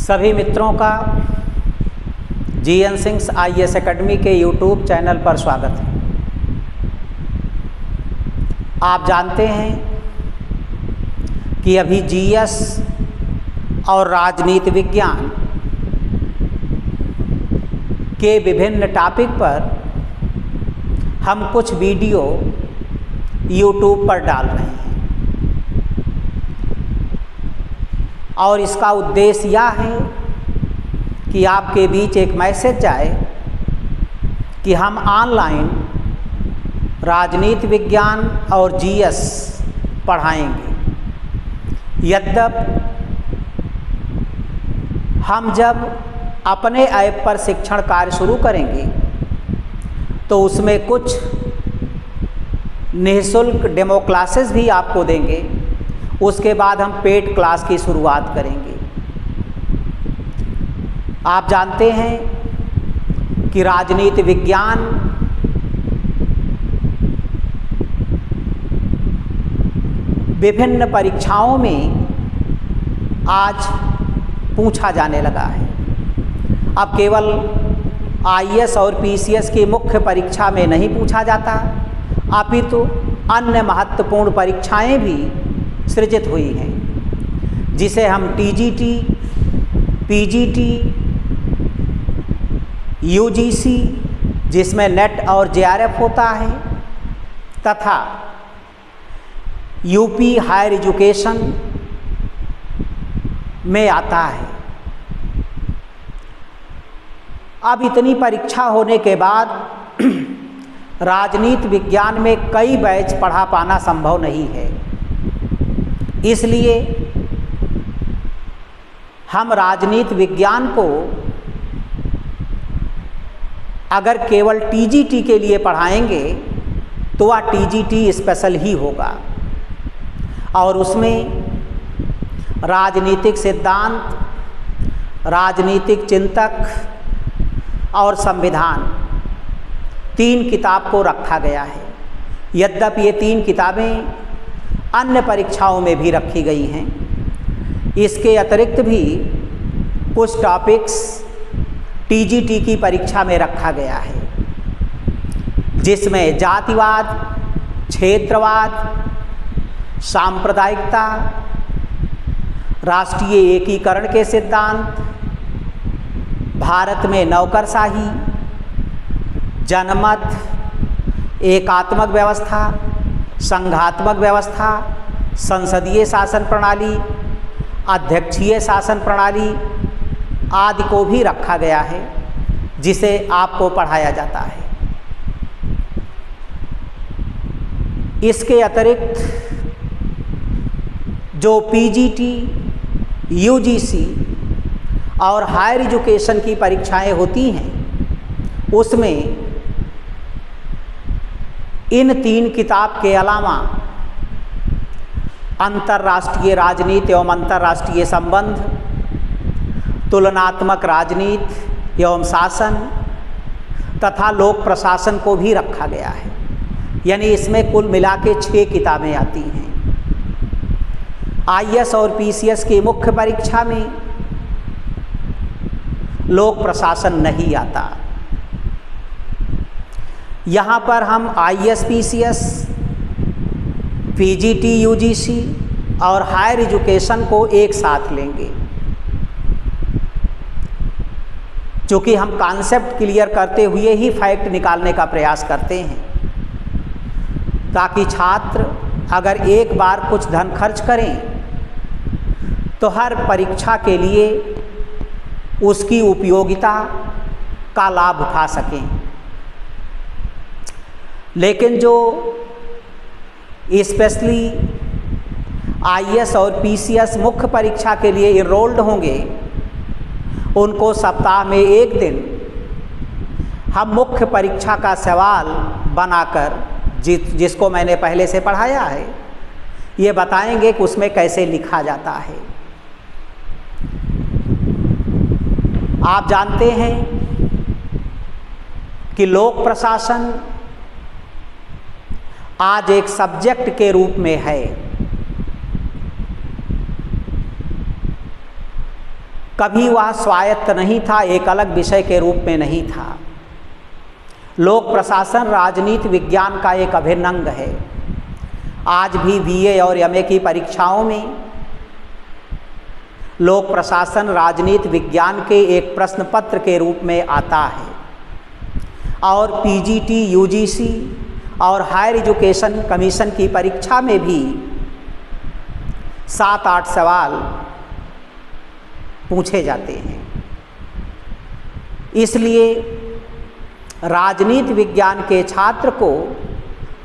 सभी मित्रों का जीएन सिंह आईएएस एकेडमी के यूट्यूब चैनल पर स्वागत है। आप जानते हैं कि अभी जीएस और राजनीति विज्ञान के विभिन्न टॉपिक पर हम कुछ वीडियो यूट्यूब पर डाल रहे हैं और इसका उद्देश्य यह है कि आपके बीच एक मैसेज जाए कि हम ऑनलाइन राजनीति विज्ञान और जीएस पढ़ाएंगे। यद्यपि हम जब अपने ऐप पर शिक्षण कार्य शुरू करेंगे तो उसमें कुछ निःशुल्क डेमो क्लासेस भी आपको देंगे। उसके बाद हम पेड क्लास की शुरुआत करेंगे। आप जानते हैं कि राजनीति विज्ञान विभिन्न परीक्षाओं में आज पूछा जाने लगा है। अब केवल आईएएस और पीसीएस की मुख्य परीक्षा में नहीं पूछा जाता, अपितु अन्य महत्वपूर्ण परीक्षाएं भी सृजित हुई हैं, जिसे हम टीजीटी, पीजीटी, यूजीसी जिसमें नेट और जेआरएफ होता है तथा यूपी हायर एजुकेशन में आता है। अब इतनी परीक्षा होने के बाद राजनीति विज्ञान में कई बैच पढ़ा पाना संभव नहीं है। इसलिए हम राजनीति विज्ञान को अगर केवल टीजीटी के लिए पढ़ाएंगे तो वह टीजीटी स्पेशल ही होगा और उसमें राजनीतिक सिद्धांत, राजनीतिक चिंतक और संविधान 3 किताब को रखा गया है। यद्यपि ये 3 किताबें अन्य परीक्षाओं में भी रखी गई हैं। इसके अतिरिक्त भी कुछ टॉपिक्स टीजीटी की परीक्षा में रखा गया है, जिसमें जातिवाद, क्षेत्रवाद, सांप्रदायिकता, राष्ट्रीय एकीकरण के सिद्धांत, भारत में नौकरशाही, जनमत, एकात्मक व्यवस्था, संघात्मक व्यवस्था, संसदीय शासन प्रणाली, अध्यक्षीय शासन प्रणाली आदि को भी रखा गया है, जिसे आपको पढ़ाया जाता है। इसके अतिरिक्त जो पीजीटी, यूजीसी और हायर एजुकेशन की परीक्षाएं होती हैं, उसमें इन 3 किताब के अलावा अंतर्राष्ट्रीय राजनीति एवं अंतर्राष्ट्रीय संबंध, तुलनात्मक राजनीति एवं शासन तथा लोक प्रशासन को भी रखा गया है। यानी इसमें कुल मिला के 6 किताबें आती हैं। आईएएस और पीसीएस की मुख्य परीक्षा में लोक प्रशासन नहीं आता। यहाँ पर हम आईएएस, पीसीएस, पीजीटी, यूजीसी और हायर एजुकेशन को एक साथ लेंगे, क्योंकि हम कॉन्सेप्ट क्लियर करते हुए ही फैक्ट निकालने का प्रयास करते हैं, ताकि छात्र अगर एक बार कुछ धन खर्च करें तो हर परीक्षा के लिए उसकी उपयोगिता का लाभ उठा सकें। लेकिन जो स्पेशली आईएएस और पीसीएस मुख्य परीक्षा के लिए इनरोल्ड होंगे, उनको सप्ताह में एक दिन हम मुख्य परीक्षा का सवाल बनाकर जिसको मैंने पहले से पढ़ाया है, ये बताएंगे कि उसमें कैसे लिखा जाता है। आप जानते हैं कि लोक प्रशासन आज एक सब्जेक्ट के रूप में है। कभी वह स्वायत्त नहीं था, एक अलग विषय के रूप में नहीं था। लोक प्रशासन राजनीति विज्ञान का एक अभिन्न अंग है। आज भी बीए और एमए की परीक्षाओं में लोक प्रशासन राजनीति विज्ञान के एक प्रश्न पत्र के रूप में आता है और पीजीटी, यूजीसी और हायर एजुकेशन कमीशन की परीक्षा में भी 7-8 सवाल पूछे जाते हैं। इसलिए राजनीति विज्ञान के छात्र को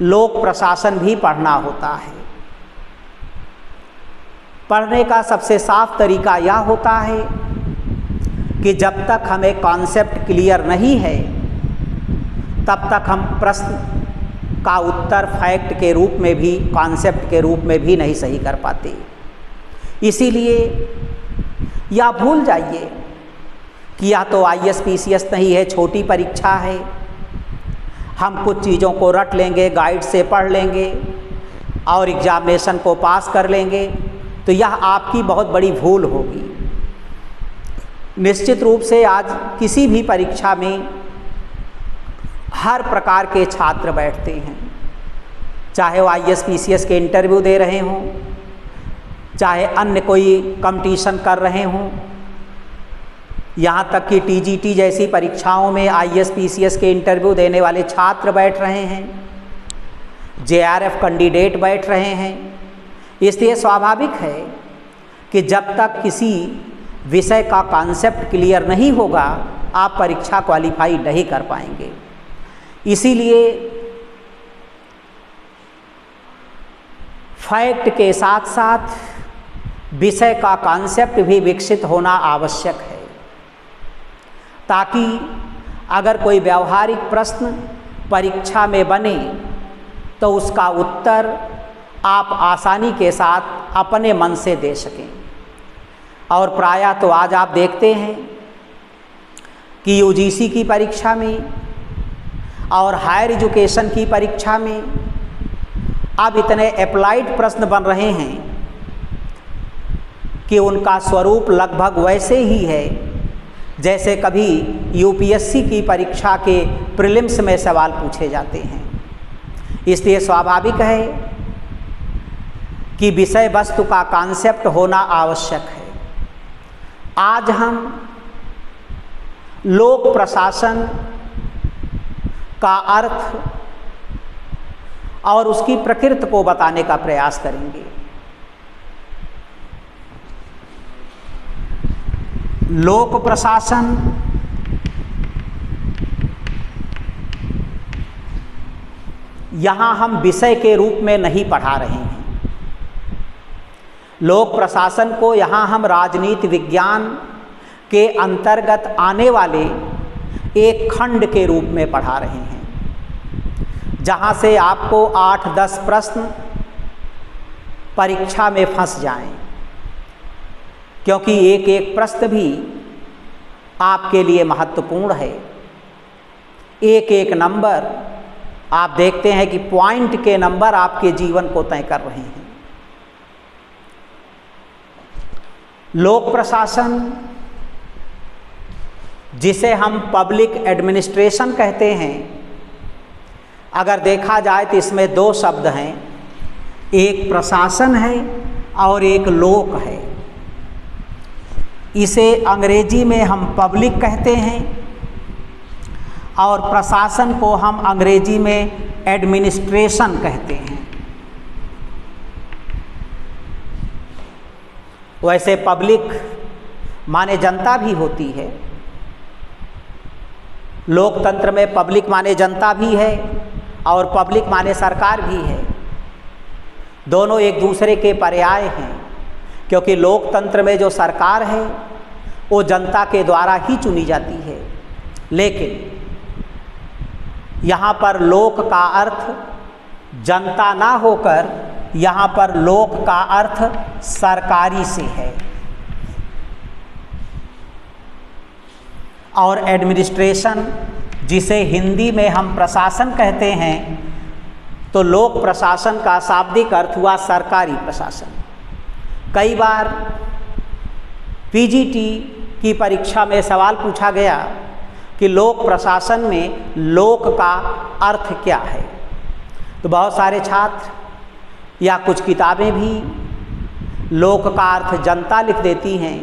लोक प्रशासन भी पढ़ना होता है। पढ़ने का सबसे साफ तरीका यह होता है कि जब तक हमें कॉन्सेप्ट क्लियर नहीं है तब तक हम प्रश्न का उत्तर फैक्ट के रूप में भी, कॉन्सेप्ट के रूप में भी नहीं सही कर पाते। इसीलिए या भूल जाइए कि या तो आईएएस पीसीएस नहीं है, छोटी परीक्षा है, हम कुछ चीज़ों को रट लेंगे, गाइड से पढ़ लेंगे और एग्जामिनेशन को पास कर लेंगे, तो यह आपकी बहुत बड़ी भूल होगी। निश्चित रूप से आज किसी भी परीक्षा में हर प्रकार के छात्र बैठते हैं, चाहे वो आईएएस पीसीएस के इंटरव्यू दे रहे हों, चाहे अन्य कोई कंपटीशन कर रहे हों, यहाँ तक कि टीजीटी जैसी परीक्षाओं में आईएएस पीसीएस के इंटरव्यू देने वाले छात्र बैठ रहे हैं, जेआरएफ कैंडिडेट बैठ रहे हैं। इसलिए स्वाभाविक है कि जब तक किसी विषय का कॉन्सेप्ट क्लियर नहीं होगा आप परीक्षा क्वालिफाई नहीं कर पाएंगे। इसीलिए फैक्ट के साथ साथ विषय का कॉन्सेप्ट भी विकसित होना आवश्यक है, ताकि अगर कोई व्यावहारिक प्रश्न परीक्षा में बने तो उसका उत्तर आप आसानी के साथ अपने मन से दे सकें। और प्रायः तो आज आप देखते हैं कि यूजीसी की परीक्षा में और हायर एजुकेशन की परीक्षा में अब इतने अप्लाइड प्रश्न बन रहे हैं कि उनका स्वरूप लगभग वैसे ही है जैसे कभी यूपीएससी की परीक्षा के प्रीलिम्स में सवाल पूछे जाते हैं। इसलिए स्वाभाविक है कि विषय वस्तु का कॉन्सेप्ट होना आवश्यक है। आज हम लोक प्रशासन का अर्थ और उसकी प्रकृति को बताने का प्रयास करेंगे। लोक प्रशासन यहाँ हम विषय के रूप में नहीं पढ़ा रहे हैं। लोक प्रशासन को यहाँ हम राजनीति विज्ञान के अंतर्गत आने वाले एक खंड के रूप में पढ़ा रहे हैं, जहाँ से आपको 8-10 प्रश्न परीक्षा में फंस जाएं, क्योंकि एक एक प्रश्न भी आपके लिए महत्वपूर्ण है। एक एक नंबर आप देखते हैं कि पॉइंट के नंबर आपके जीवन को तय कर रहे हैं। लोक प्रशासन, जिसे हम पब्लिक एडमिनिस्ट्रेशन कहते हैं, अगर देखा जाए तो इसमें 2 शब्द हैं, एक प्रशासन है और एक लोक है। इसे अंग्रेजी में हम पब्लिक कहते हैं और प्रशासन को हम अंग्रेजी में एडमिनिस्ट्रेशन कहते हैं। वैसे पब्लिक माने जनता भी होती है, लोकतंत्र में पब्लिक माने जनता भी है और पब्लिक माने सरकार भी है। दोनों एक दूसरे के पर्याय हैं, क्योंकि लोकतंत्र में जो सरकार है वो जनता के द्वारा ही चुनी जाती है, लेकिन यहाँ पर लोक का अर्थ जनता ना होकर यहाँ पर लोक का अर्थ सरकारी से है। और एडमिनिस्ट्रेशन, जिसे हिंदी में हम प्रशासन कहते हैं, तो लोक प्रशासन का शाब्दिक अर्थ हुआ सरकारी प्रशासन। कई बार पीजीटी की परीक्षा में सवाल पूछा गया कि लोक प्रशासन में लोक का अर्थ क्या है, तो बहुत सारे छात्र या कुछ किताबें भी लोक का अर्थ जनता लिख देती हैं,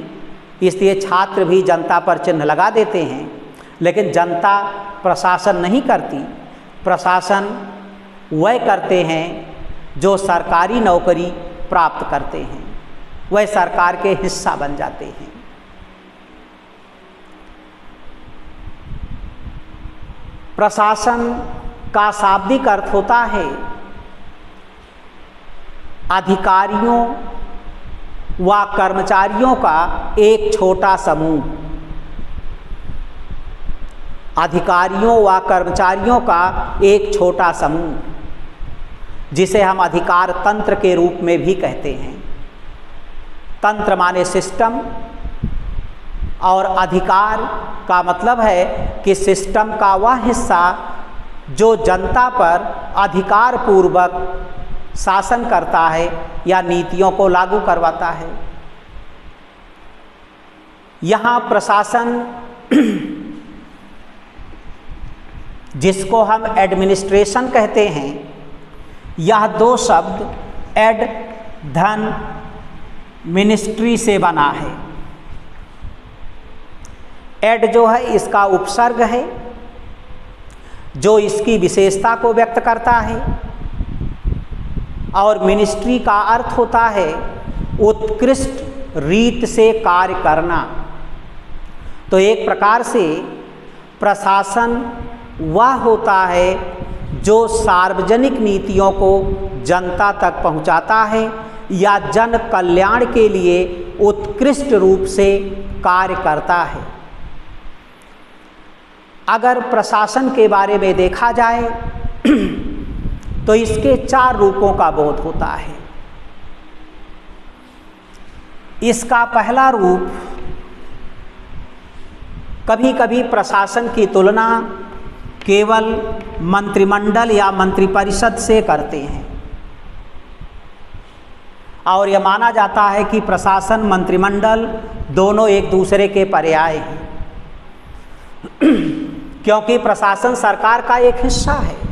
इसलिए छात्र भी जनता पर चिन्ह लगा देते हैं। लेकिन जनता प्रशासन नहीं करती, प्रशासन वह करते हैं जो सरकारी नौकरी प्राप्त करते हैं, वह सरकार के हिस्सा बन जाते हैं। प्रशासन का शाब्दिक अर्थ होता है अधिकारियों व कर्मचारियों का एक छोटा समूह। अधिकारियों व कर्मचारियों का एक छोटा समूह, जिसे हम अधिकार तंत्र के रूप में भी कहते हैं। तंत्र माने सिस्टम, और अधिकार का मतलब है कि सिस्टम का वह हिस्सा जो जनता पर अधिकार पूर्वक शासन करता है या नीतियों को लागू करवाता है। यहाँ प्रशासन जिसको हम एडमिनिस्ट्रेशन कहते हैं, यह दो शब्द एड धन मिनिस्ट्री से बना है। एड जो है इसका उपसर्ग है जो इसकी विशेषता को व्यक्त करता है, और मिनिस्ट्री का अर्थ होता है उत्कृष्ट रीत से कार्य करना। तो एक प्रकार से प्रशासन वह होता है जो सार्वजनिक नीतियों को जनता तक पहुंचाता है या जन कल्याण के लिए उत्कृष्ट रूप से कार्य करता है। अगर प्रशासन के बारे में देखा जाए तो इसके 4 रूपों का बोध होता है। इसका पहला रूप, कभी कभी प्रशासन की तुलना केवल मंत्रिमंडल या मंत्रिपरिषद से करते हैं, और यह माना जाता है कि प्रशासन मंत्रिमंडल दोनों एक दूसरे के पर्याय हैं, क्योंकि प्रशासन सरकार का एक हिस्सा है।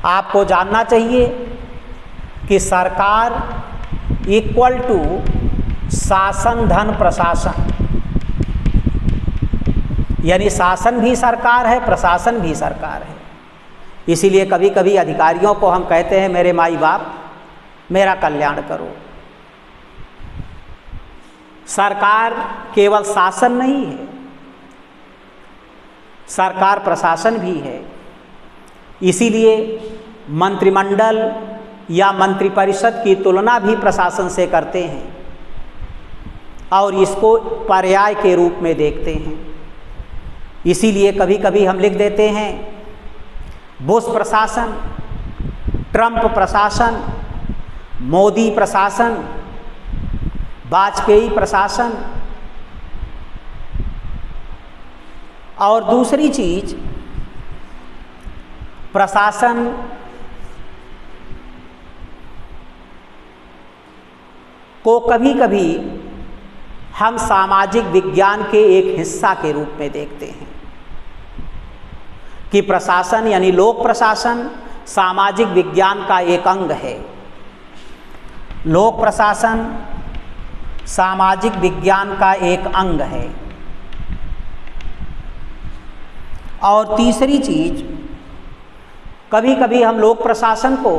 आपको जानना चाहिए कि सरकार इक्वल टू शासन धन प्रशासन, यानी शासन भी सरकार है, प्रशासन भी सरकार है। इसीलिए कभी कभी अधिकारियों को हम कहते हैं मेरे माई बाप मेरा कल्याण करो। सरकार केवल शासन नहीं है, सरकार प्रशासन भी है। इसीलिए मंत्रिमंडल या मंत्रिपरिषद की तुलना भी प्रशासन से करते हैं और इसको पर्याय के रूप में देखते हैं। इसीलिए कभी कभी हम लिख देते हैं बुश प्रशासन, ट्रंप प्रशासन, मोदी प्रशासन, वाजपेयी प्रशासन। और दूसरी चीज, प्रशासन को कभी कभी हम सामाजिक विज्ञान के एक हिस्सा के रूप में देखते हैं कि प्रशासन यानी लोक प्रशासन सामाजिक विज्ञान का एक अंग है। लोक प्रशासन सामाजिक विज्ञान का एक अंग है। और तीसरी चीज, कभी कभी हम लोक प्रशासन को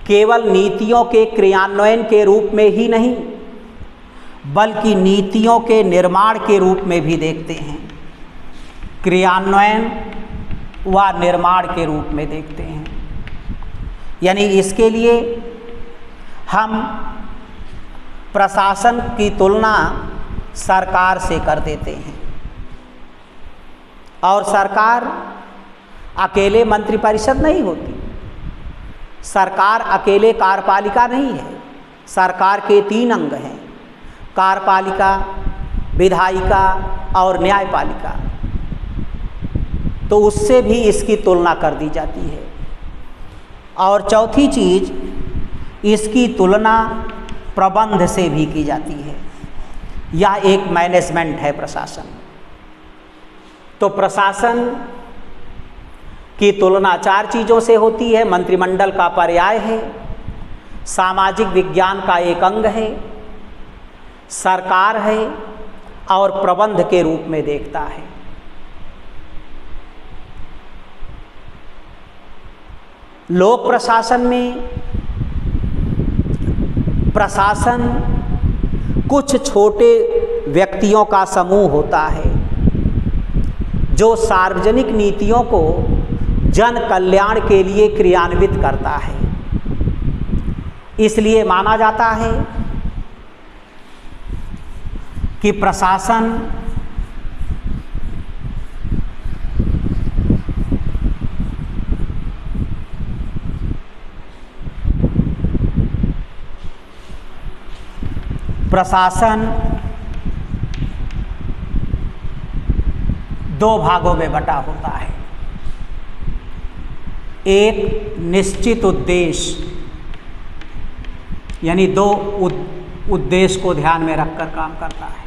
केवल नीतियों के क्रियान्वयन के रूप में ही नहीं बल्कि नीतियों के निर्माण के रूप में भी देखते हैं। क्रियान्वयन व निर्माण के रूप में देखते हैं। यानी इसके लिए हम प्रशासन की तुलना सरकार से कर देते हैं। और सरकार अकेले मंत्रिपरिषद नहीं होती, सरकार अकेले कार्यपालिका नहीं है। सरकार के 3 अंग हैं, कार्यपालिका, विधायिका और न्यायपालिका। तो उससे भी इसकी तुलना कर दी जाती है। और चौथी चीज, इसकी तुलना प्रबंध से भी की जाती है। यह एक मैनेजमेंट है प्रशासन। तो प्रशासन की तुलना 4 चीज़ों से होती है। मंत्रिमंडल का पर्याय है, सामाजिक विज्ञान का एक अंग है, सरकार है और प्रबंध के रूप में देखता है। लोक प्रशासन में प्रशासन कुछ छोटे व्यक्तियों का समूह होता है जो सार्वजनिक नीतियों को जन कल्याण के लिए क्रियान्वित करता है। इसलिए माना जाता है कि प्रशासन दो भागों में बटा होता है। एक निश्चित उद्देश्य, यानी 2 उद्देश्य को ध्यान में रखकर काम करता है।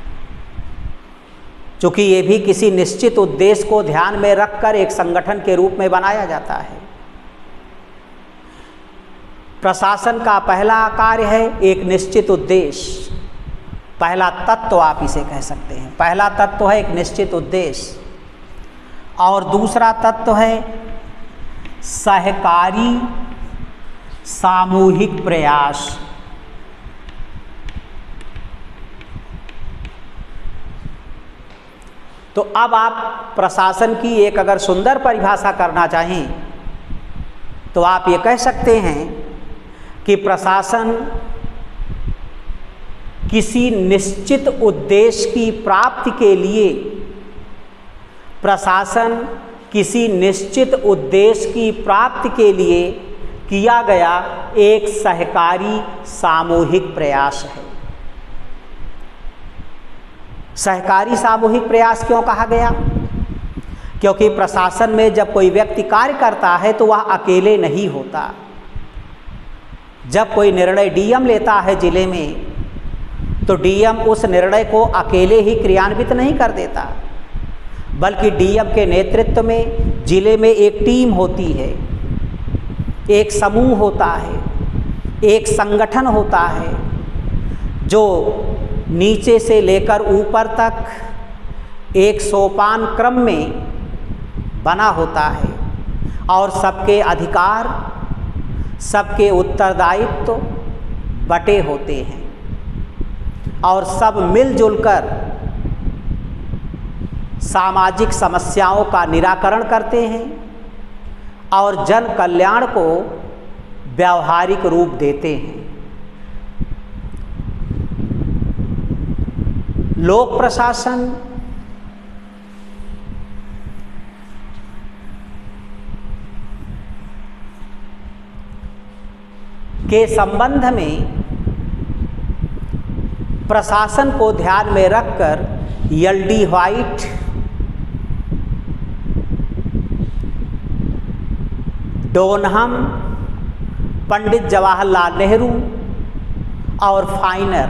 चूँकि ये भी किसी निश्चित उद्देश्य को ध्यान में रखकर एक संगठन के रूप में बनाया जाता है। प्रशासन का पहला कार्य है एक निश्चित उद्देश्य, पहला तत्व आप इसे कह सकते हैं। पहला तत्व है एक निश्चित उद्देश्य और दूसरा तत्व है सहकारी सामूहिक प्रयास। तो अब आप प्रशासन की एक अगर सुंदर परिभाषा करना चाहें तो आप ये कह सकते हैं कि प्रशासन किसी निश्चित उद्देश्य की प्राप्ति के लिए किया गया एक सहकारी सामूहिक प्रयास है। सहकारी सामूहिक प्रयास क्यों कहा गया? क्योंकि प्रशासन में जब कोई व्यक्ति कार्य करता है तो वह अकेले नहीं होता। जब कोई निर्णय डीएम लेता है जिले में तो डीएम उस निर्णय को अकेले ही क्रियान्वित नहीं कर देता, बल्कि डीएम के नेतृत्व में जिले में एक टीम होती है, एक समूह होता है, एक संगठन होता है जो नीचे से लेकर ऊपर तक एक सोपान क्रम में बना होता है और सबके अधिकार, सबके उत्तरदायित्व बटे होते हैं और सब मिलजुल कर सामाजिक समस्याओं का निराकरण करते हैं और जन कल्याण को व्यावहारिक रूप देते हैं। लोक प्रशासन के संबंध में प्रशासन को ध्यान में रखकर एल.डी. व्हाइट, डोनहम, पंडित जवाहरलाल नेहरू और फाइनर,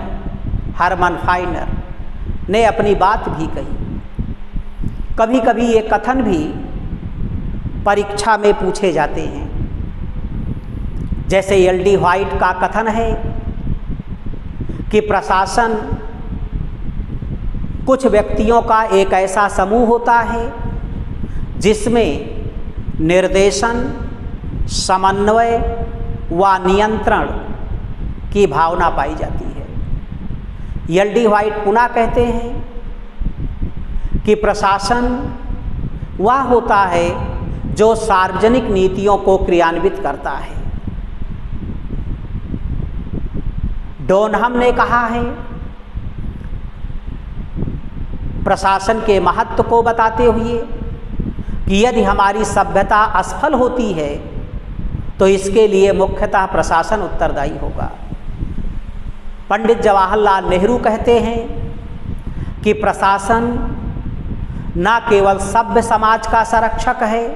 हरमन फाइनर ने अपनी बात भी कही। कभी कभी ये कथन भी परीक्षा में पूछे जाते हैं। जैसे एल.डी. व्हाइट का कथन है कि प्रशासन कुछ व्यक्तियों का एक ऐसा समूह होता है जिसमें निर्देशन, समन्वय व नियंत्रण की भावना पाई जाती है। एल.डी. व्हाइट पुनः कहते हैं कि प्रशासन वह होता है जो सार्वजनिक नीतियों को क्रियान्वित करता है। डोनहम ने कहा है प्रशासन के महत्व को बताते हुए कि यदि हमारी सभ्यता असफल होती है तो इसके लिए मुख्यतः प्रशासन उत्तरदायी होगा। पंडित जवाहरलाल नेहरू कहते हैं कि प्रशासन न केवल सभ्य समाज का संरक्षक है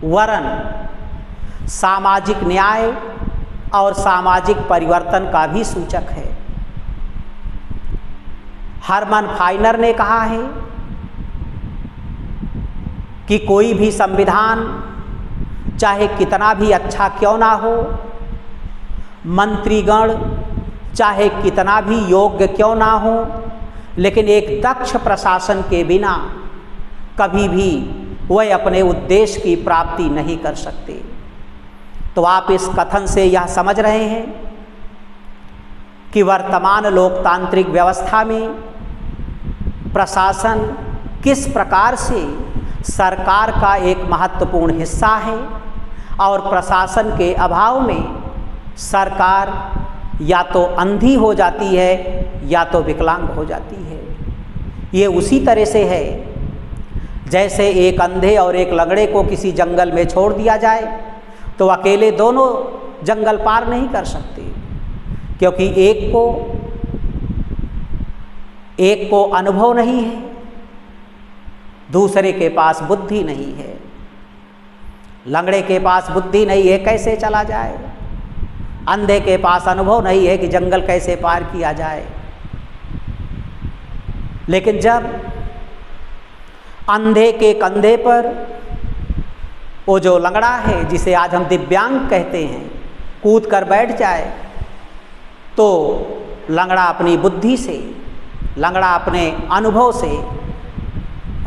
वरन सामाजिक न्याय और सामाजिक परिवर्तन का भी सूचक है। हरमन फाइनर ने कहा है कि कोई भी संविधान चाहे कितना भी अच्छा क्यों ना हो, मंत्रीगण चाहे कितना भी योग्य क्यों ना हो, लेकिन एक दक्ष प्रशासन के बिना कभी भी वह अपने उद्देश्य की प्राप्ति नहीं कर सकते। तो आप इस कथन से यह समझ रहे हैं कि वर्तमान लोकतांत्रिक व्यवस्था में प्रशासन किस प्रकार से सरकार का एक महत्वपूर्ण हिस्सा है और प्रशासन के अभाव में सरकार या तो अंधी हो जाती है या तो विकलांग हो जाती है। ये उसी तरह से है जैसे एक अंधे और एक लंगड़े को किसी जंगल में छोड़ दिया जाए तो अकेले दोनों जंगल पार नहीं कर सकते, क्योंकि एक को अनुभव नहीं है, दूसरे के पास बुद्धि नहीं है। लंगड़े के पास बुद्धि नहीं है, कैसे चला जाए? अंधे के पास अनुभव नहीं है कि जंगल कैसे पार किया जाए। लेकिन जब अंधे के कंधे पर वो जो लंगड़ा है, जिसे आज हम दिव्यांग कहते हैं, कूद कर बैठ जाए तो लंगड़ा अपनी बुद्धि से, लंगड़ा अपने अनुभव से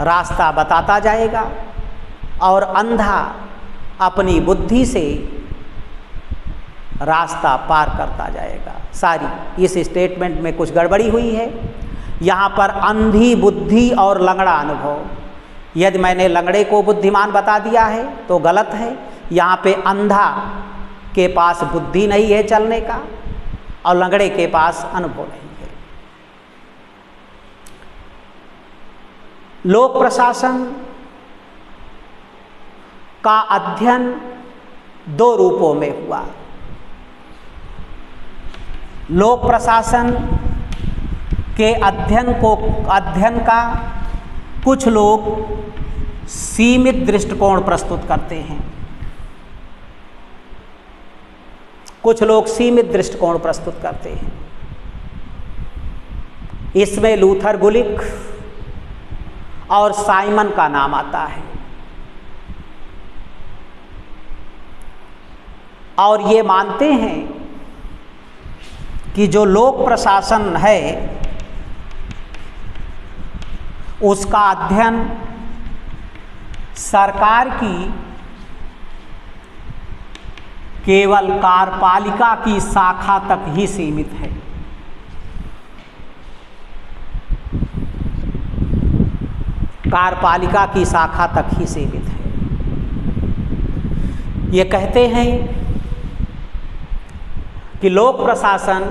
रास्ता बताता जाएगा और अंधा अपनी बुद्धि से रास्ता पार करता जाएगा। सारी इस स्टेटमेंट में कुछ गड़बड़ी हुई है। यहाँ पर अंधी बुद्धि और लंगड़ा अनुभव, यदि मैंने लंगड़े को बुद्धिमान बता दिया है तो गलत है। यहाँ पे अंधा के पास बुद्धि नहीं है चलने का और लंगड़े के पास अनुभव नहीं है। लोक प्रशासन का अध्ययन दो रूपों में हुआ। लोक प्रशासन के अध्ययन का कुछ लोग सीमित दृष्टिकोण प्रस्तुत करते हैं, कुछ लोग सीमित दृष्टिकोण प्रस्तुत करते हैं। इसमें लूथर गुलिक और साइमन का नाम आता है और ये मानते हैं कि जो लोक प्रशासन है उसका अध्ययन सरकार की केवल कार्यपालिका की शाखा तक ही सीमित है। कार्यपालिका की शाखा तक ही सीमित है। ये कहते हैं कि लोक प्रशासन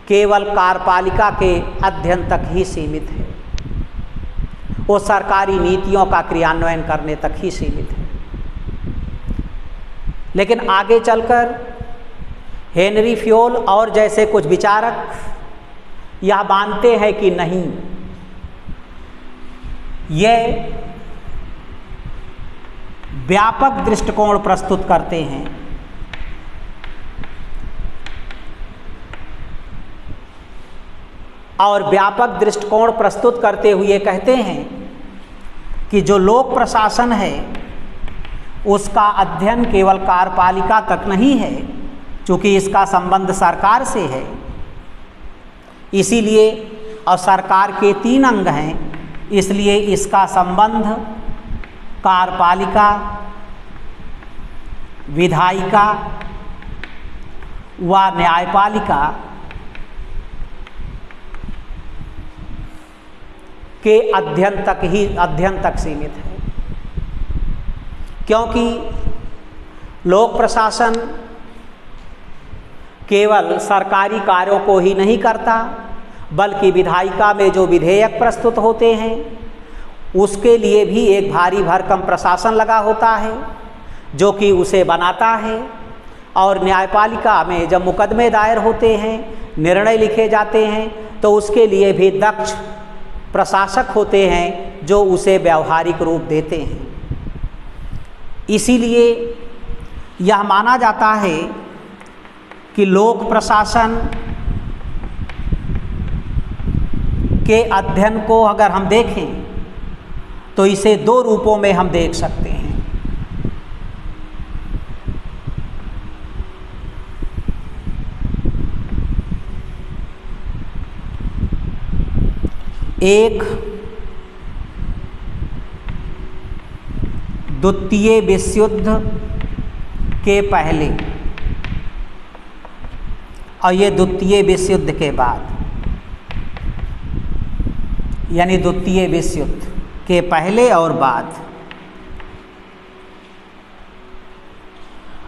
केवल कार्यपालिका के अध्ययन तक ही सीमित है, वो सरकारी नीतियों का क्रियान्वयन करने तक ही सीमित है। लेकिन आगे चलकर हेनरी फ्योल और जैसे कुछ विचारक यह मानते हैं कि नहीं, यह व्यापक दृष्टिकोण प्रस्तुत करते हैं। और व्यापक दृष्टिकोण प्रस्तुत करते हुए कहते हैं कि जो लोक प्रशासन है उसका अध्ययन केवल कार्यपालिका तक नहीं है, चूँकि इसका संबंध सरकार से है, इसीलिए और सरकार के 3 अंग हैं, इसलिए इसका संबंध कार्यपालिका, विधायिका व न्यायपालिका के अध्ययन तक सीमित है। क्योंकि लोक प्रशासन केवल सरकारी कार्यों को ही नहीं करता, बल्कि विधायिका में जो विधेयक प्रस्तुत होते हैं उसके लिए भी एक भारी भरकम प्रशासन लगा होता है जो कि उसे बनाता है। और न्यायपालिका में जब मुकदमे दायर होते हैं, निर्णय लिखे जाते हैं, तो उसके लिए भी दक्ष प्रशासक होते हैं जो उसे व्यावहारिक रूप देते हैं। इसीलिए यह माना जाता है कि लोक प्रशासन के अध्ययन को अगर हम देखें तो इसे दो रूपों में हम देख सकते हैं। एक द्वितीय विश्व युद्ध के पहले और ये द्वितीय विश्व युद्ध के बाद, यानी द्वितीय विश्व युद्ध के पहले और बाद।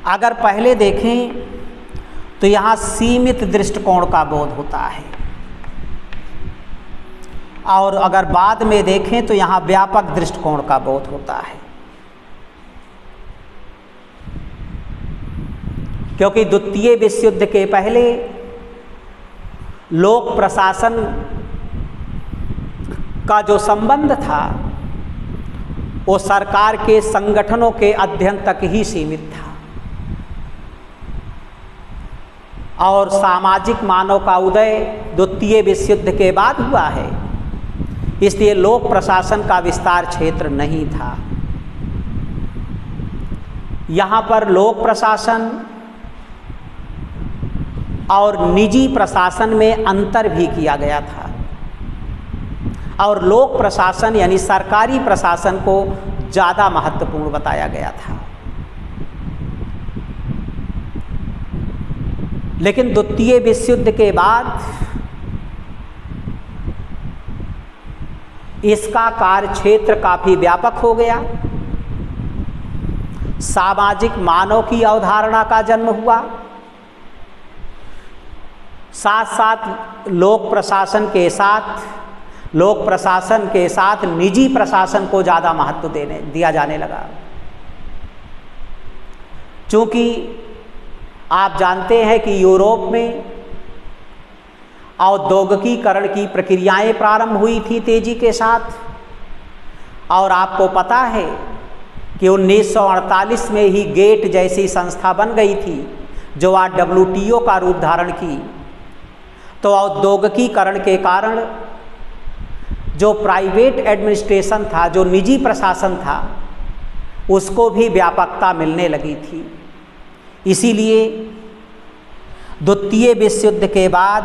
अगर पहले देखें तो यहाँ सीमित दृष्टिकोण का बोध होता है, और अगर बाद में देखें तो यहाँ व्यापक दृष्टिकोण का बोध होता है। क्योंकि द्वितीय विश्व युद्ध के पहले लोक प्रशासन का जो संबंध था वो सरकार के संगठनों के अध्ययन तक ही सीमित था, और सामाजिक मानव का उदय द्वितीय विश्व युद्ध के बाद हुआ है, इसलिए लोक प्रशासन का विस्तार क्षेत्र नहीं था। यहाँ पर लोक प्रशासन और निजी प्रशासन में अंतर भी किया गया था, और लोक प्रशासन यानी सरकारी प्रशासन को ज़्यादा महत्वपूर्ण बताया गया था। लेकिन द्वितीय विश्व युद्ध के बाद इसका कार्य क्षेत्र काफ़ी व्यापक हो गया। सामाजिक मानव की अवधारणा का जन्म हुआ, साथ साथ लोक प्रशासन के साथ निजी प्रशासन को ज़्यादा महत्व दिया जाने लगा। चूँकि आप जानते हैं कि यूरोप में औद्योगिकीकरण की प्रक्रियाएं प्रारंभ हुई थी तेजी के साथ, और आपको पता है कि 1948 में ही गेट जैसी संस्था बन गई थी जो आज WTO का रूप धारण की। तो औद्योगिकीकरण के कारण जो प्राइवेट एडमिनिस्ट्रेशन था, जो निजी प्रशासन था, उसको भी व्यापकता मिलने लगी थी। इसीलिए द्वितीय विश्व युद्ध के बाद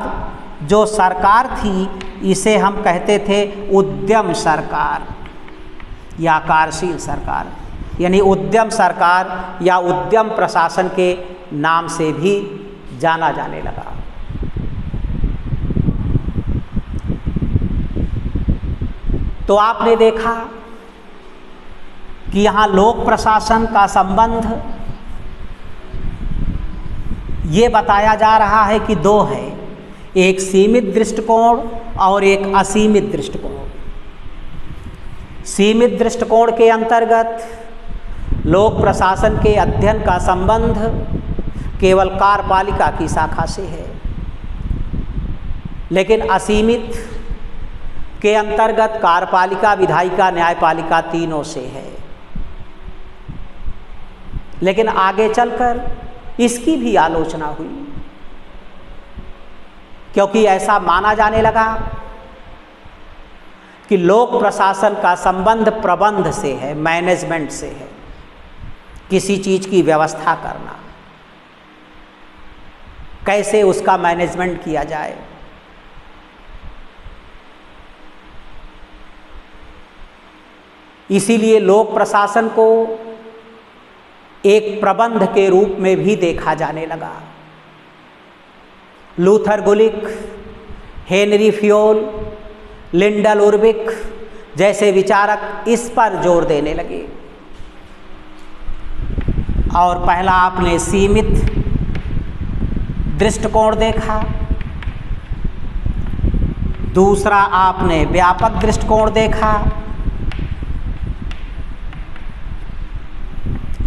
जो सरकार थी इसे हम कहते थे उद्यम सरकार या कार्यशील सरकार, यानी उद्यम सरकार या उद्यम प्रशासन के नाम से भी जाना जाने लगा। तो आपने देखा कि यहाँ लोक प्रशासन का संबंध ये बताया जा रहा है कि दो है, एक सीमित दृष्टिकोण और एक असीमित दृष्टिकोण। सीमित दृष्टिकोण के अंतर्गत लोक प्रशासन के अध्ययन का संबंध केवल कार्यपालिका की शाखा से है, लेकिन असीमित के अंतर्गत कार्यपालिका, विधायिका, न्यायपालिका तीनों से है। लेकिन आगे चलकर इसकी भी आलोचना हुई, क्योंकि ऐसा माना जाने लगा कि लोक प्रशासन का संबंध प्रबंध से है, मैनेजमेंट से है, किसी चीज़ की व्यवस्था करना, कैसे उसका मैनेजमेंट किया जाए। इसीलिए लोक प्रशासन को एक प्रबंध के रूप में भी देखा जाने लगा। लूथर गुलिक, हेनरी फ्योल, लिंडल उर्बिक जैसे विचारक इस पर जोर देने लगे। और पहला आपने सीमित दृष्टिकोण देखा, दूसरा आपने व्यापक दृष्टिकोण देखा,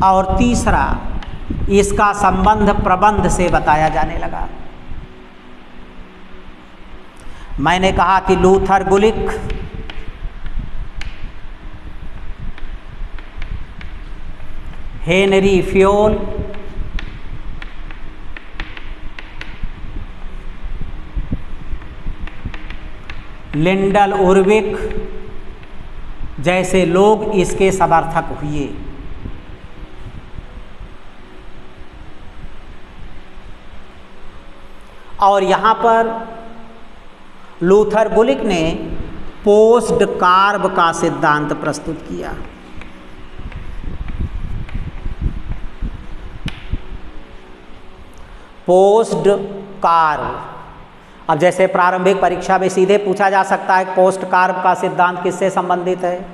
और तीसरा इसका संबंध प्रबंध से बताया जाने लगा। मैंने कहा कि लूथर गुलिक, हेनरी फ्योल लिंडल उर्विक जैसे लोग इसके समर्थक हुए। और यहाँ पर लूथर गुलिक ने पोस्ट कार्ब का सिद्धांत प्रस्तुत किया। पोस्ट कार्ब, अब जैसे प्रारंभिक परीक्षा में सीधे पूछा जा सकता है पोस्ट कार्ब का सिद्धांत किससे संबंधित है,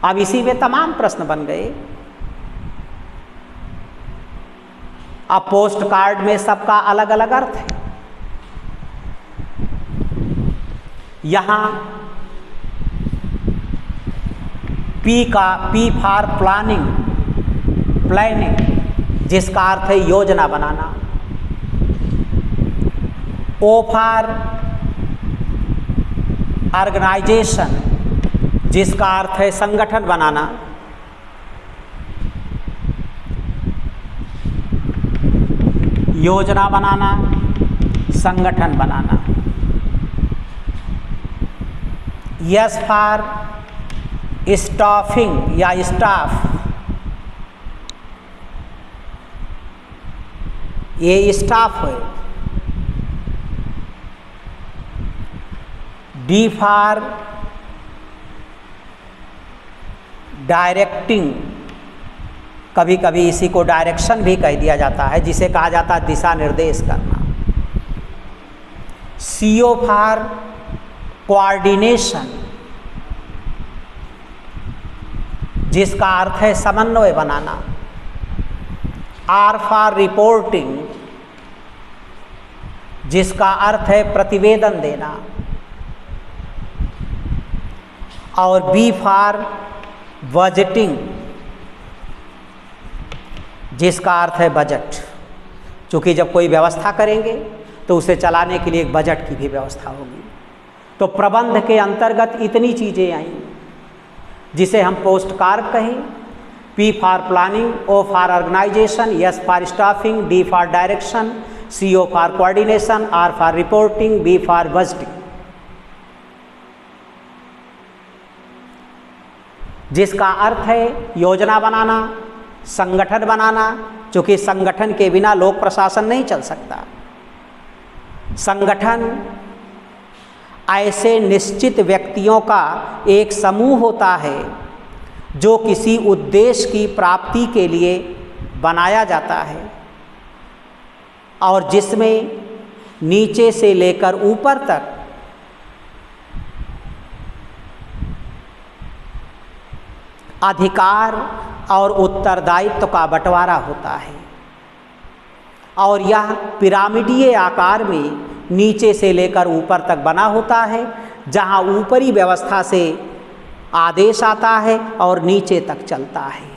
अब इसी में तमाम प्रश्न बन गए। अब पोस्ट कार्ड में सबका अलग अलग अर्थ है। यहां पी फॉर प्लानिंग जिसका अर्थ है योजना बनाना, ओ फॉर ऑर्गेनाइजेशन जिसका अर्थ है संगठन बनाना, योजना बनाना, संगठन बनाना। यस फॉर स्टाफिंग या स्टाफ, ये स्टाफ है। डी फॉर डायरेक्टिंग, कभी कभी इसी को डायरेक्शन भी कह दिया जाता है, जिसे कहा जाता है दिशा निर्देश करना। CO फॉर कोऑर्डिनेशन जिसका अर्थ है समन्वय बनाना। R फॉर रिपोर्टिंग जिसका अर्थ है प्रतिवेदन देना। और B फॉर बजटिंग जिसका अर्थ है बजट, क्योंकि जब कोई व्यवस्था करेंगे तो उसे चलाने के लिए एक बजट की भी व्यवस्था होगी। तो प्रबंध के अंतर्गत इतनी चीज़ें आई जिसे हम पोस्ट कार्ब कहें। P for planning, O for organisation, S for staffing, D for direction, CO for coordination, R for reporting, B for budgeting जिसका अर्थ है योजना बनाना, संगठन बनाना, क्योंकि संगठन के बिना लोक प्रशासन नहीं चल सकता। संगठन ऐसे निश्चित व्यक्तियों का एक समूह होता है जो किसी उद्देश्य की प्राप्ति के लिए बनाया जाता है और जिसमें नीचे से लेकर ऊपर तक अधिकार और उत्तरदायित्व का बंटवारा होता है। और यह पिरामिडीय आकार में नीचे से लेकर ऊपर तक बना होता है, जहां ऊपरी व्यवस्था से आदेश आता है और नीचे तक चलता है,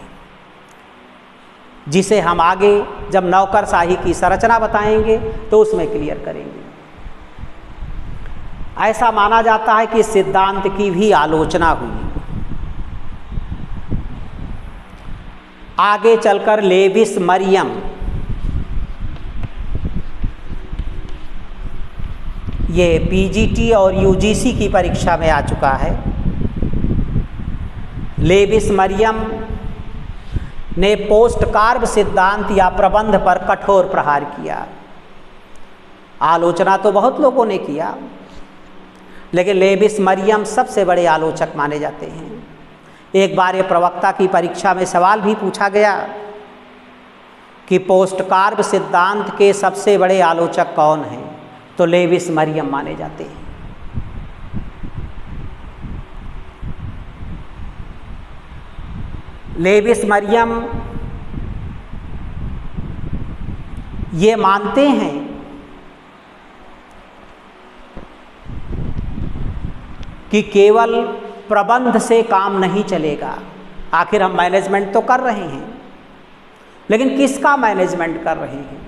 जिसे हम आगे जब नौकरशाही की संरचना बताएंगे तो उसमें क्लियर करेंगे। ऐसा माना जाता है कि सिद्धांत की भी आलोचना हुई। आगे चलकर लेविस मरियम, ये PGT और UGC की परीक्षा में आ चुका है। लेविस मरियम ने पोस्ट कार्ब सिद्धांत या प्रबंध पर कठोर प्रहार किया। आलोचना तो बहुत लोगों ने किया, लेकिन लेविस मरियम सबसे बड़े आलोचक माने जाते हैं। एक बार ये प्रवक्ता की परीक्षा में सवाल भी पूछा गया कि पोस्ट कार्ब सिद्धांत के सबसे बड़े आलोचक कौन हैं, तो लेविस मरियम माने जाते हैं। लेविस मरियम ये मानते हैं कि केवल प्रबंध से काम नहीं चलेगा। आखिर हम मैनेजमेंट तो कर रहे हैं, लेकिन किसका मैनेजमेंट कर रहे हैं?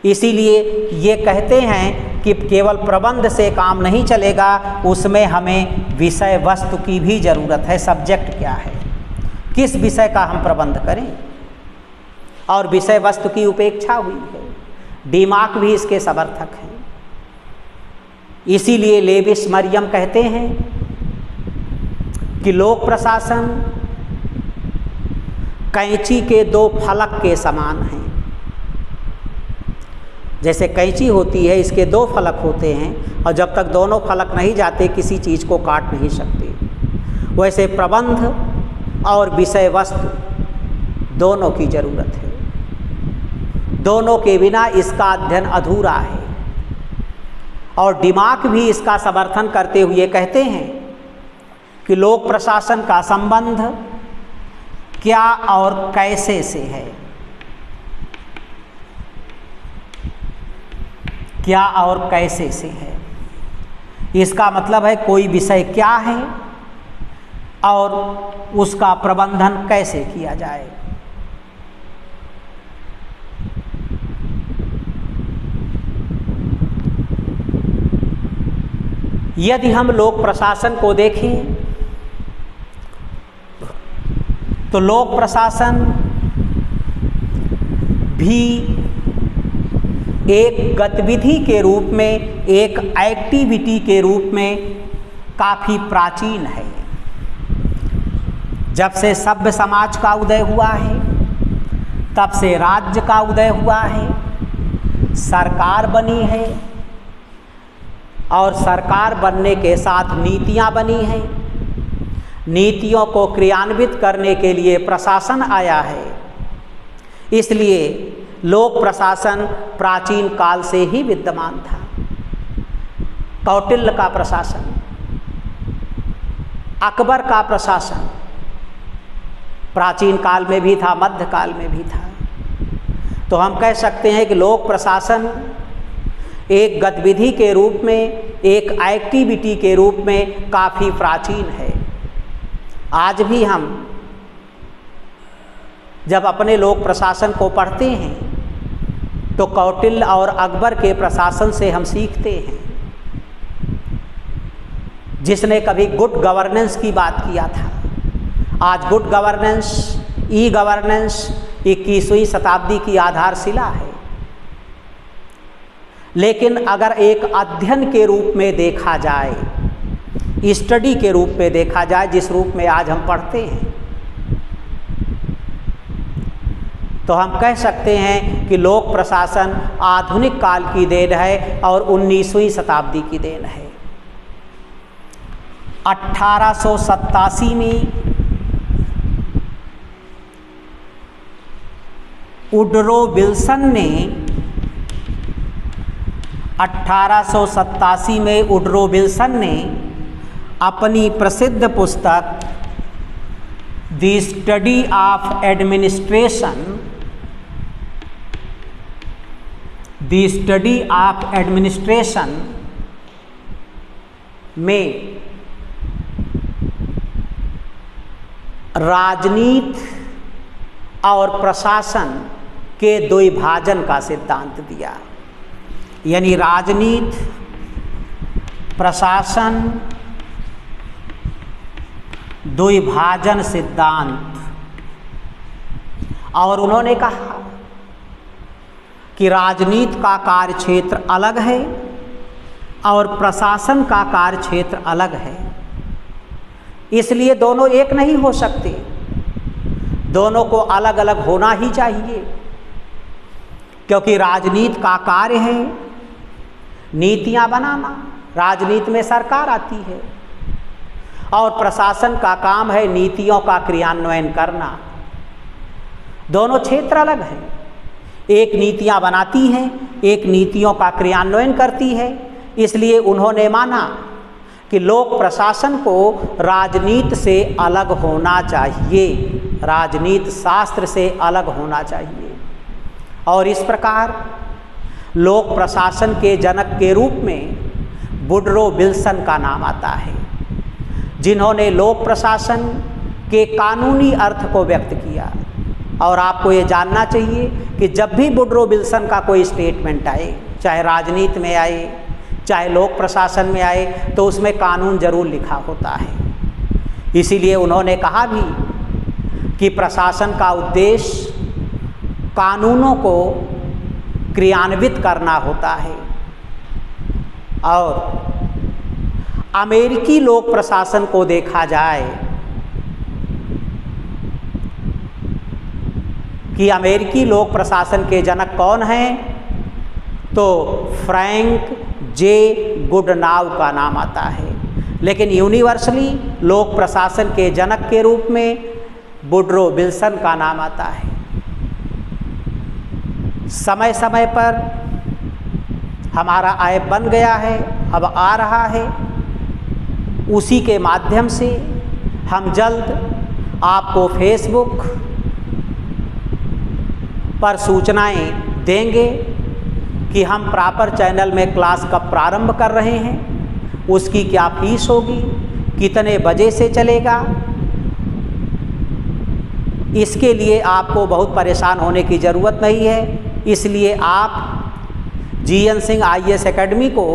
इसीलिए ये कहते हैं कि केवल प्रबंध से काम नहीं चलेगा, उसमें हमें विषय वस्तु की भी ज़रूरत है। सब्जेक्ट क्या है, किस विषय का हम प्रबंध करें, और विषय वस्तु की उपेक्षा हुई है। डिमार्क भी इसके समर्थक हैं। इसीलिए लेविस मरियम कहते हैं कि लोक प्रशासन कैंची के दो फलक के समान हैं। जैसे कैंची होती है, इसके दो फलक होते हैं और जब तक दोनों फलक नहीं जाते किसी चीज़ को काट नहीं सकते। वैसे प्रबंध और विषय वस्तु दोनों की ज़रूरत है, दोनों के बिना इसका अध्ययन अधूरा है। और दिमाग भी इसका समर्थन करते हुए कहते हैं कि लोक प्रशासन का संबंध क्या और कैसे से है। क्या और कैसे से है, इसका मतलब है कोई विषय क्या है और उसका प्रबंधन कैसे किया जाए। यदि हम लोक प्रशासन को देखें तो लोक प्रशासन भी एक गतिविधि के रूप में, एक एक्टिविटी के रूप में काफ़ी प्राचीन है। जब से सभ्य समाज का उदय हुआ है तब से राज्य का उदय हुआ है, सरकार बनी है और सरकार बनने के साथ नीतियां बनी हैं। नीतियों को क्रियान्वित करने के लिए प्रशासन आया है। इसलिए लोक प्रशासन प्राचीन काल से ही विद्यमान था। कौटिल्य का प्रशासन, अकबर का प्रशासन प्राचीन काल में भी था, मध्य काल में भी था। तो हम कह सकते हैं कि लोक प्रशासन एक गतिविधि के रूप में, एक एक्टिविटी के रूप में काफ़ी प्राचीन है। आज भी हम जब अपने लोक प्रशासन को पढ़ते हैं तो कौटिल्य और अकबर के प्रशासन से हम सीखते हैं, जिसने कभी गुड गवर्नेंस की बात किया था। आज गुड गवर्नेंस, ई गवर्नेंस 21वीं शताब्दी की आधारशिला है। लेकिन अगर एक अध्ययन के रूप में देखा जाए, स्टडी के रूप में देखा जाए, जिस रूप में आज हम पढ़ते हैं, तो हम कह सकते हैं कि लोक प्रशासन आधुनिक काल की देन है और 19वीं शताब्दी की देन है। 1887 में वुडरो विल्सन ने 1887 में वुडरो विल्सन ने अपनी प्रसिद्ध पुस्तक the study of administration, the study of administration में राजनीति और प्रशासन के द्विभाजन का सिद्धांत दिया। यानी राजनीति, प्रशासन, द्विभाजन सिद्धांत। और उन्होंने कहा कि राजनीति का कार्य क्षेत्र अलग है और प्रशासन का कार्य क्षेत्र अलग है, इसलिए दोनों एक नहीं हो सकते, दोनों को अलग अलग होना ही चाहिए। क्योंकि राजनीति का कार्य है नीतियां बनाना, राजनीति में सरकार आती है, और प्रशासन का काम है नीतियों का क्रियान्वयन करना। दोनों क्षेत्र अलग हैं, एक नीतियां बनाती हैं, एक नीतियों का क्रियान्वयन करती है। इसलिए उन्होंने माना कि लोक प्रशासन को राजनीति से अलग होना चाहिए, राजनीति शास्त्र से अलग होना चाहिए। और इस प्रकार लोक प्रशासन के जनक के रूप में वुडरो विल्सन का नाम आता है, जिन्होंने लोक प्रशासन के कानूनी अर्थ को व्यक्त किया। और आपको ये जानना चाहिए कि जब भी वुडरो विल्सन का कोई स्टेटमेंट आए, चाहे राजनीति में आए, चाहे लोक प्रशासन में आए, तो उसमें कानून जरूर लिखा होता है। इसीलिए उन्होंने कहा भी कि प्रशासन का उद्देश्य कानूनों को क्रियान्वित करना होता है और अमेरिकी लोक प्रशासन को देखा जाए कि अमेरिकी लोक प्रशासन के जनक कौन हैं, तो फ्रैंक जे गुडनाव का नाम आता है। लेकिन यूनिवर्सली लोक प्रशासन के जनक के रूप में वुडरो विल्सन का नाम आता है। समय समय पर हमारा ऐप बन गया है, अब आ रहा है, उसी के माध्यम से हम जल्द आपको फेसबुक पर सूचनाएं देंगे कि हम प्रॉपर चैनल में क्लास कब प्रारंभ कर रहे हैं, उसकी क्या फीस होगी, कितने बजे से चलेगा। इसके लिए आपको बहुत परेशान होने की ज़रूरत नहीं है। इसलिए आप जीएन सिंह आईएएस एकेडमी को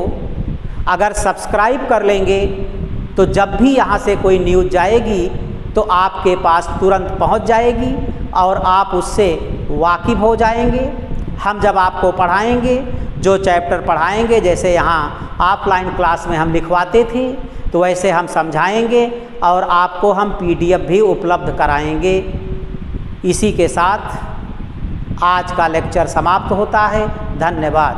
अगर सब्सक्राइब कर लेंगे तो जब भी यहाँ से कोई न्यूज़ जाएगी तो आपके पास तुरंत पहुँच जाएगी और आप उससे वाकिफ़ हो जाएंगे। हम जब आपको पढ़ाएंगे, जो चैप्टर पढ़ाएंगे, जैसे यहाँ ऑफलाइन क्लास में हम लिखवाते थे, तो वैसे हम समझाएंगे और आपको हम पीडीएफ भी उपलब्ध कराएंगे। इसी के साथ आज का लेक्चर समाप्त होता है। धन्यवाद।